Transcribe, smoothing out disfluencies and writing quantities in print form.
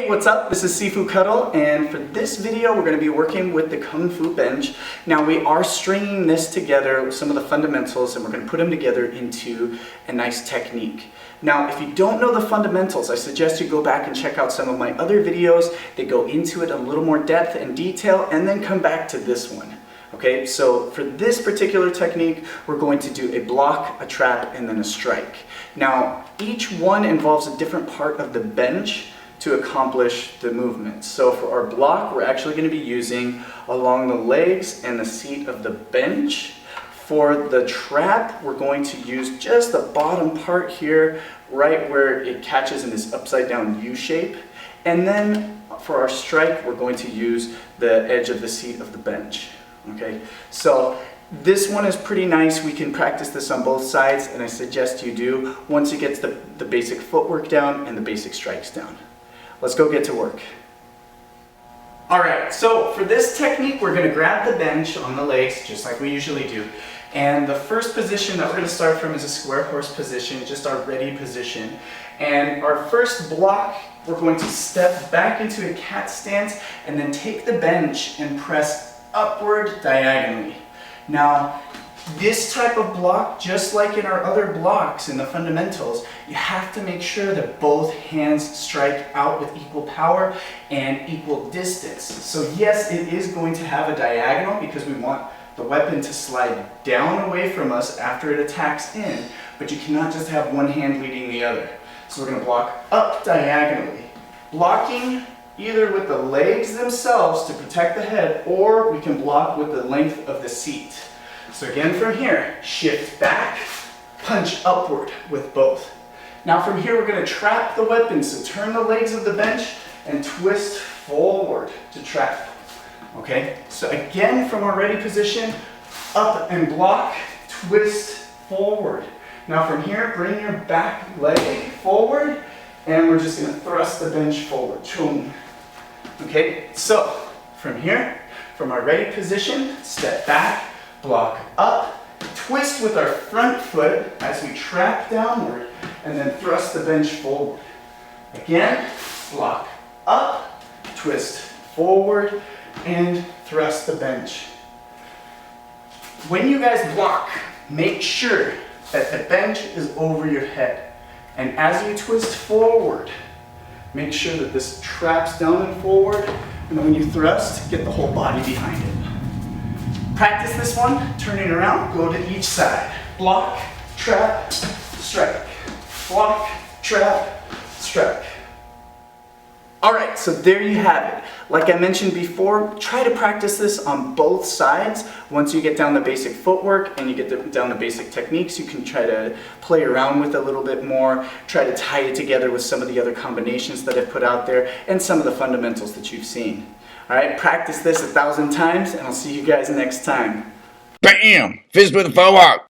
Hey, what's up? This is Sifu Cuddle, and for this video we're going to be working with the Kung Fu Bench. Now we are stringing this together with some of the fundamentals, and we're going to put them together into a nice technique. Now if you don't know the fundamentals, I suggest you go back and check out some of my other videos that go into it a little more depth and detail, and then come back to this one. Okay, so for this particular technique, we're going to do a block, a trap, and then a strike. Now, each one involves a different part of the bench to accomplish the movement. So for our block, we're actually going to be using along the legs and the seat of the bench. For the trap, we're going to use just the bottom part here, right where it catches in this upside down U shape. And then for our strike, we're going to use the edge of the seat of the bench. Okay, so this one is pretty nice. We can practice this on both sides, and I suggest you do once you get the basic footwork down and the basic strikes down. Let's go get to work. Alright, so for this technique, we're going to grab the bench on the legs, just like we usually do. And the first position that we're going to start from is a square horse position, just our ready position. And our first block, we're going to step back into a cat stance and then take the bench and press upward diagonally. Now, this type of block, just like in our other blocks in the fundamentals, you have to make sure that both hands strike out with equal power and equal distance. So yes, it is going to have a diagonal because we want the weapon to slide down away from us after it attacks in, but you cannot just have one hand leading the other. So we're going to block up diagonally. Blocking either with the legs themselves to protect the head, or we can block with the length of the seat. So again, from here, shift back, punch upward with both. Now from here, we're going to trap the weapon. So turn the legs of the bench and twist forward to trap. Okay, so again, from our ready position, up and block, twist forward. Now from here, bring your back leg forward, and we're just going to thrust the bench forward. Chung. Okay, so from here, from our ready position, step back, block up, twist with our front foot as we trap downward, and then thrust the bench forward. Again, block up, twist forward, and thrust the bench. When you guys block, make sure that the bench is over your head. And as you twist forward, make sure that this traps down and forward, and then when you thrust, get the whole body behind it. Practice this one, turning around, go to each side. Block, trap, strike. Block, trap, strike. Alright, so there you have it. Like I mentioned before, try to practice this on both sides. Once you get down the basic footwork and you get down the basic techniques, you can try to play around with it a little bit more, try to tie it together with some of the other combinations that I've put out there and some of the fundamentals that you've seen. Alright, practice this 1,000 times, and I'll see you guys next time. Bam! Fist with the footwork.